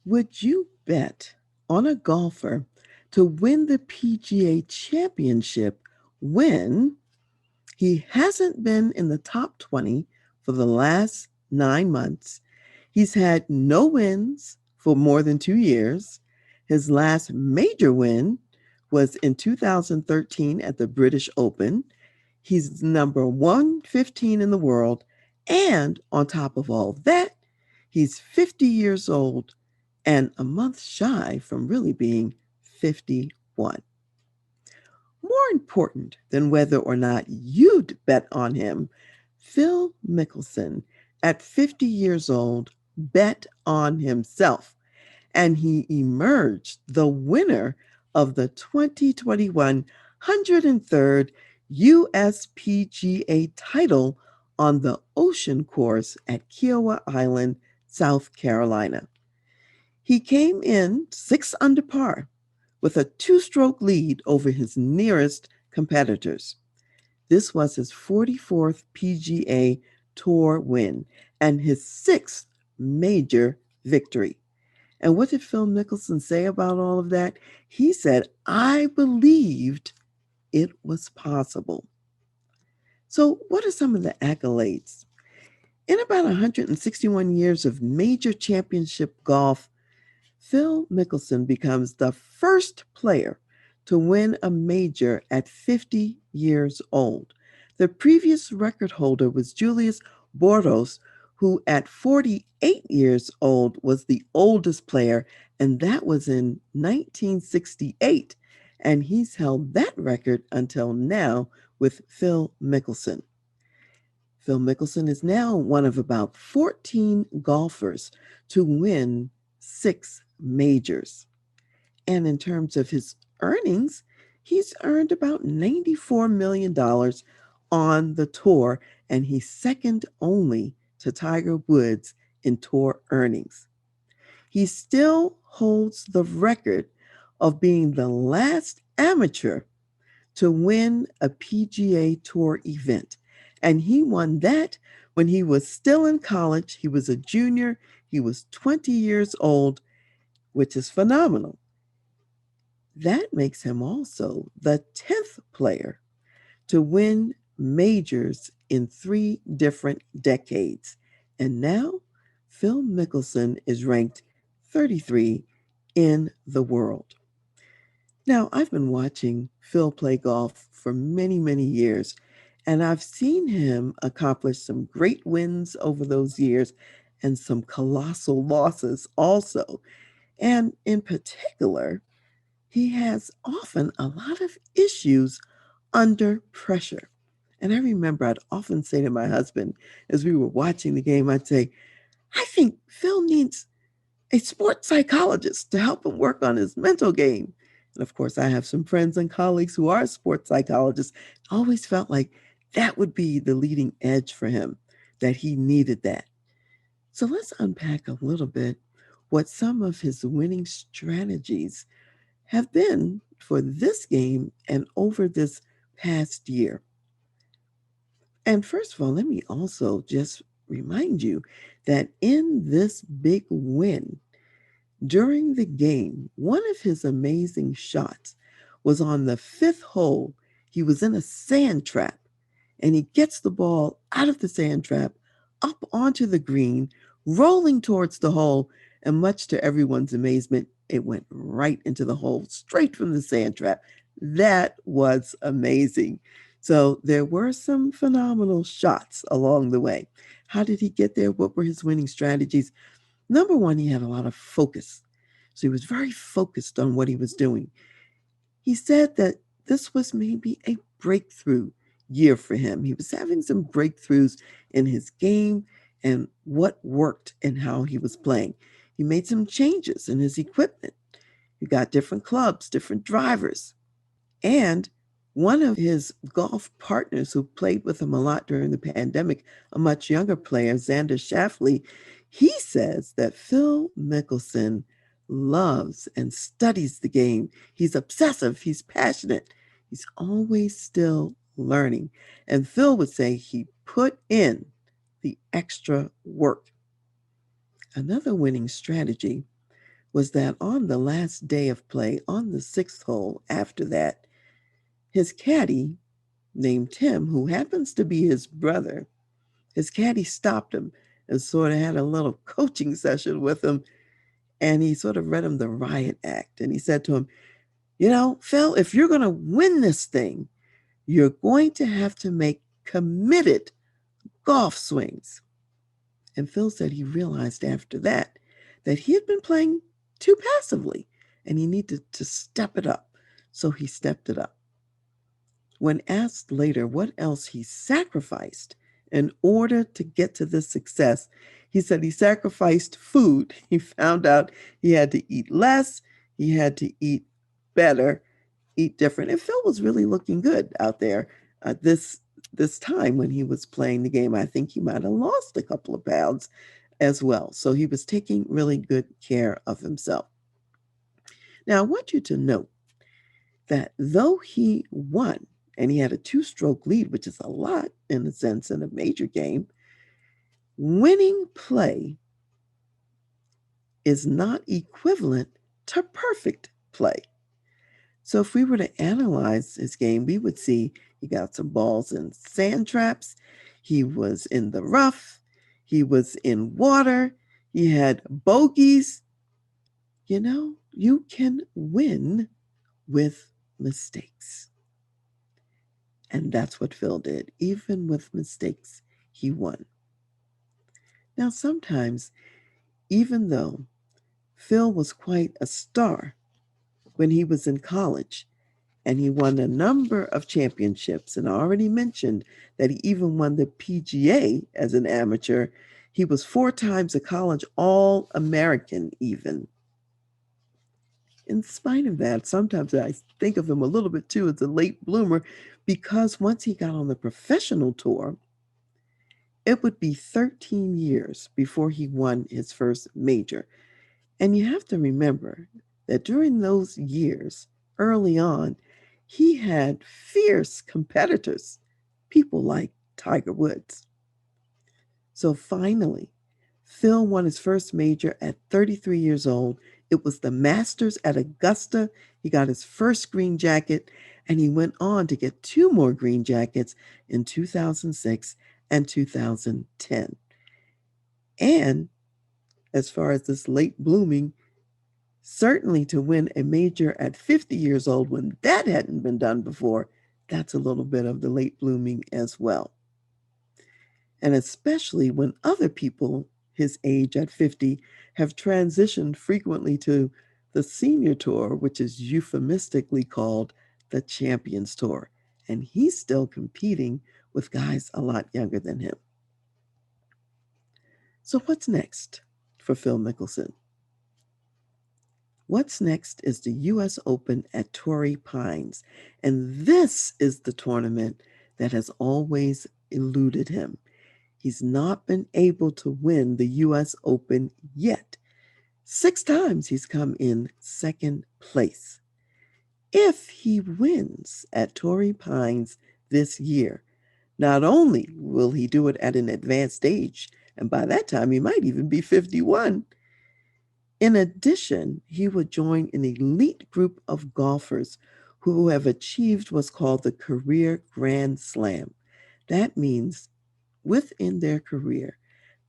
Would you bet on a golfer to win the PGA Championship when he hasn't been in the top 20 for the last 9 months? He's had no wins for more than 2 years. His last major win was in 2013 at the British Open. He's number 115 in the world. And on top of all that, he's 50 years old and a month shy from really being 51. More important than whether or not you'd bet on him, Phil Mickelson, at 50 years old, bet on himself, and he emerged the winner of the 2021 103rd USPGA title on the Ocean Course at Kiowa Island, South Carolina. He came in 6 under par with a two-stroke lead over his nearest competitors. This was his 44th PGA Tour win and his sixth major victory. And what did Phil Mickelson say about all of that? He said, I believed it was possible. So, what are some of the accolades? In about 161 years of major championship golf, Phil Mickelson becomes the first player to win a major at 50 years old. The previous record holder was Julius Boros, who at 48 years old was the oldest player, and that was in 1968. And he's held that record until now with Phil Mickelson. Phil Mickelson is now one of about 14 golfers to win 6 majors. And in terms of his earnings, he's earned about $94 million on the tour, and he's second only to Tiger Woods in tour earnings. He still holds the record of being the last amateur to win a PGA Tour event. And he won that when he was still in college. He was a junior, he was 20 years old, which is phenomenal. That makes him also the 10th player to win majors in 3 different decades. And now Phil Mickelson is ranked 33 in the world. Now, I've been watching Phil play golf for many, many years, and I've seen him accomplish some great wins over those years and some colossal losses also. And in particular, he has often a lot of issues under pressure. And I remember I'd often say to my husband as we were watching the game, I'd say, I think Phil needs a sports psychologist to help him work on his mental game. And of course, I have some friends and colleagues who are sports psychologists. I always felt like that would be the leading edge for him, that he needed that. So let's unpack a little bit what some of his winning strategies have been for this game and over this past year. And first of all, let me also just remind you that in this big win, during the game, one of his amazing shots was on the fifth hole. He was in a sand trap and he gets the ball out of the sand trap up onto the green, rolling towards the hole. And much to everyone's amazement, it went right into the hole, straight from the sand trap. That was amazing. So there were some phenomenal shots along the way. How did he get there? What were his winning strategies? Number one, he had a lot of focus. So he was very focused on what he was doing. He said that this was maybe a breakthrough year for him. He was having some breakthroughs in his game and what worked and how he was playing. He made some changes in his equipment. He got different clubs, different drivers. And one of his golf partners who played with him a lot during the pandemic, a much younger player, Xander Schauffele, he says that Phil Mickelson loves and studies the game. He's obsessive, he's passionate, he's always still learning. And Phil would say he put in the extra work. Another winning strategy was that on the last day of play, on the sixth hole after that, his caddy named Tim, who happens to be his brother, his caddy stopped him and sort of had a little coaching session with him. And he sort of read him the riot act. And he said to him, Phil, if you're going to win this thing, you're going to have to make committed golf swings. And Phil said he realized after that he had been playing too passively and he needed to step it up. So he stepped it up. When asked later what else he sacrificed in order to get to this success, he said he sacrificed food. He found out he had to eat less, he had to eat better, eat different. And Phil was really looking good out there this time when he was playing the game. I think he might have lost a couple of pounds as well. So he was taking really good care of himself. Now, I want you to note that though he won, and he had a 2-stroke lead, which is a lot in a sense in a major game, winning play is not equivalent to perfect play. So if we were to analyze his game, we would see he got some balls in sand traps, he was in the rough, he was in water, he had bogeys. You can win with mistakes. And that's what Phil did. Even with mistakes, he won. Now, sometimes, even though Phil was quite a star when he was in college, and he won a number of championships, and I already mentioned that he even won the PGA as an amateur. He was 4 times a college All-American even. In spite of that, sometimes I think of him a little bit too as a late bloomer, because once he got on the professional tour, it would be 13 years before he won his first major. And you have to remember that during those years, early on, he had fierce competitors, people like Tiger Woods. So finally, Phil won his first major at 33 years old. It was the Masters at Augusta. He got his first green jacket, and he went on to get 2 more green jackets in 2006 and 2010. And as far as this late blooming, certainly to win a major at 50 years old when that hadn't been done before, that's a little bit of the late blooming as well. And especially when other people his age at 50 have transitioned frequently to the senior tour, which is euphemistically called the Champions Tour. And he's still competing with guys a lot younger than him. So what's next for Phil Mickelson? What's next is the U.S. Open at Torrey Pines. And this is the tournament that has always eluded him. He's not been able to win the U.S. Open yet. 6 times he's come in second place. If he wins at Torrey Pines this year, not only will he do it at an advanced age, and by that time he might even be 51, in addition, he would join an elite group of golfers who have achieved what's called the Career Grand Slam. That means within their career,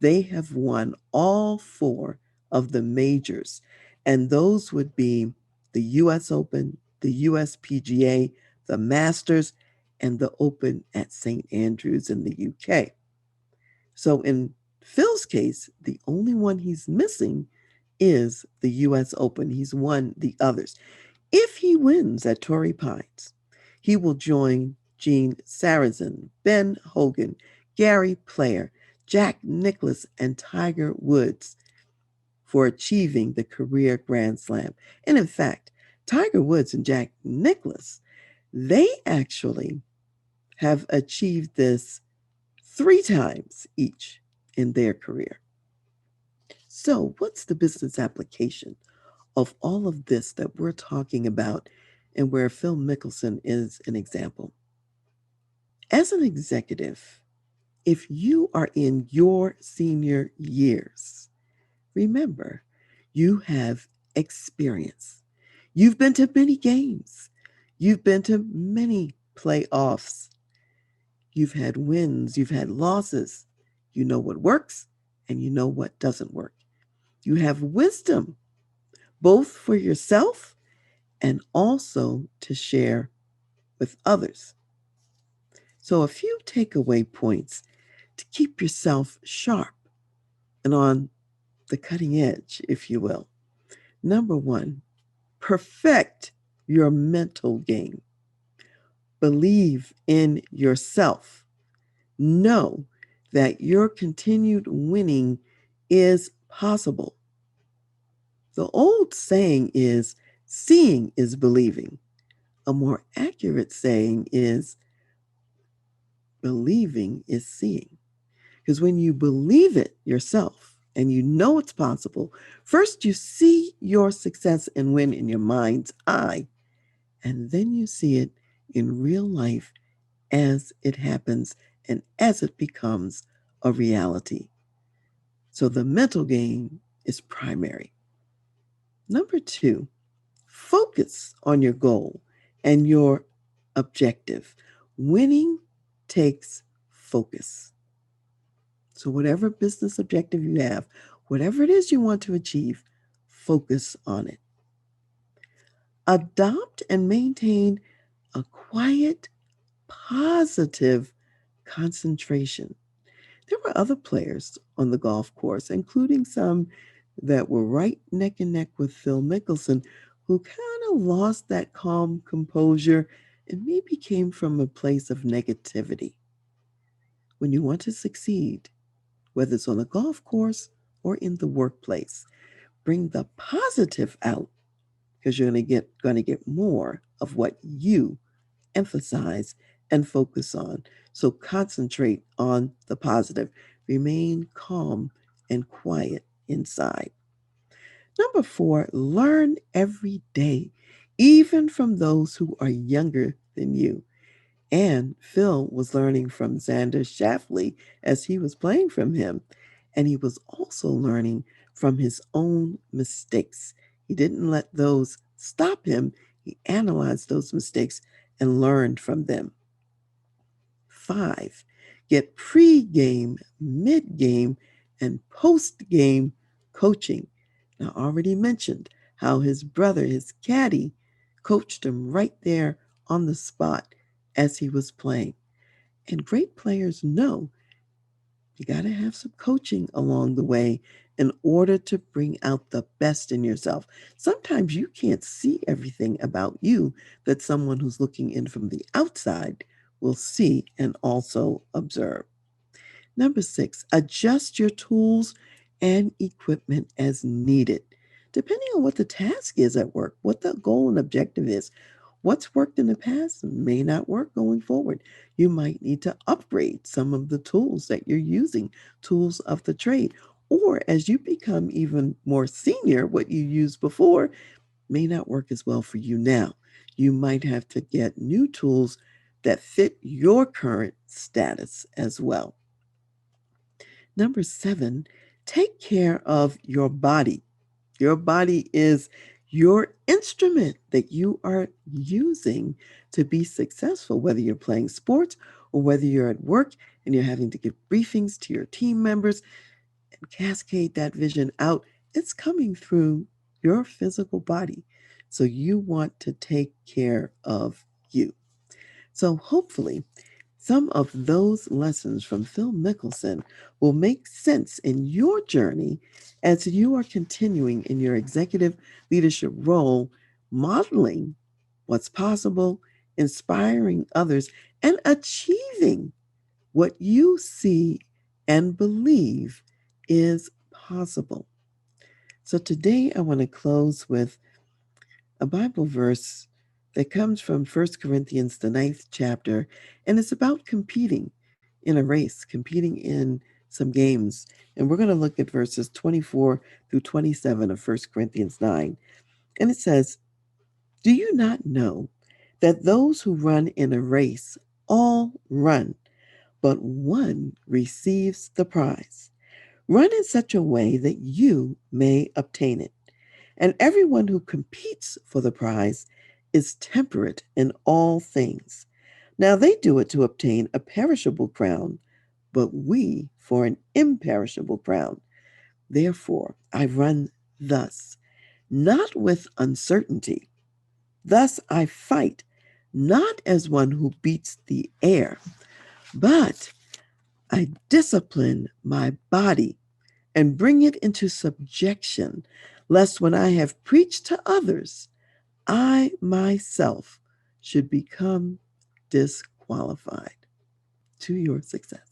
they have won all 4 of the majors, and those would be the U.S. Open, the U.S. PGA, the Masters, and the Open at St. Andrews in the UK. So in Phil's case, the only one he's missing is the U.S. Open. He's won the others. If he wins at Torrey Pines, he will join Gene Sarazen, Ben Hogan, Gary Player, Jack Nicklaus, and Tiger Woods for achieving the Career Grand Slam. And in fact, Tiger Woods and Jack Nicklaus, they actually have achieved this 3 times each in their career. So, what's the business application of all of this that we're talking about and where Phil Mickelson is an example? As an executive, if you are in your senior years, remember, you have experience. You've been to many games. You've been to many playoffs. You've had wins, you've had losses. You know what works and you know what doesn't work. You have wisdom, both for yourself and also to share with others. So, a few takeaway points to keep yourself sharp and on the cutting edge, if you will. Number one, perfect your mental game. Believe in yourself. Know that your continued winning is possible. The old saying is, seeing is believing. A more accurate saying is, believing is seeing. Because when you believe it yourself and you know it's possible, first you see your success and win in your mind's eye, and then you see it in real life as it happens and as it becomes a reality. So the mental game is primary. Number two, focus on your goal and your objective. Winning takes focus. So, whatever business objective you have, whatever it is you want to achieve, focus on it. Adopt and maintain a quiet, positive concentration. There were other players on the golf course, including some that were right neck and neck with Phil Mickelson, who kind of lost that calm composure and maybe came from a place of negativity. When you want to succeed, whether it's on the golf course or in the workplace, bring the positive out because you're going to get more of what you emphasize and focus on. So concentrate on the positive. Remain calm and quiet inside. Number four, learn every day, even from those who are younger than you. And Phil was learning from Xander Schauffele as he was playing from him. And he was also learning from his own mistakes. He didn't let those stop him. He analyzed those mistakes and learned from them. Five, get pre-game, mid-game, and post-game coaching. Now, I already mentioned how his brother, his caddy, coached him right there on the spot as he was playing. And great players know you got to have some coaching along the way in order to bring out the best in yourself. Sometimes you can't see everything about you that someone who's looking in from the outside will see and also observe. Number six, adjust your tools and equipment as needed. Depending on what the task is at work, what the goal and objective is, what's worked in the past may not work going forward. You might need to upgrade some of the tools that you're using, tools of the trade. Or as you become even more senior, what you used before may not work as well for you now. You might have to get new tools that fit your current status as well. Number seven, take care of your body. Your body is your instrument that you are using to be successful, whether you're playing sports or whether you're at work and you're having to give briefings to your team members and cascade that vision out. It's coming through your physical body. So you want to take care of you. So hopefully, some of those lessons from Phil Mickelson will make sense in your journey as you are continuing in your executive leadership role, modeling what's possible, inspiring others, and achieving what you see and believe is possible. So today I want to close with a Bible verse that comes from 1 Corinthians, the ninth chapter, and it's about competing in a race, competing in some games. And we're going to look at verses 24 through 27 of 1 Corinthians 9. And it says, do you not know that those who run in a race all run, but one receives the prize? Run in such a way that you may obtain it. And everyone who competes for the prize is temperate in all things. Now they do it to obtain a perishable crown, but we for an imperishable crown. Therefore, I run thus, not with uncertainty. Thus I fight, not as one who beats the air, but I discipline my body and bring it into subjection, lest when I have preached to others, I myself should become disqualified. To your success.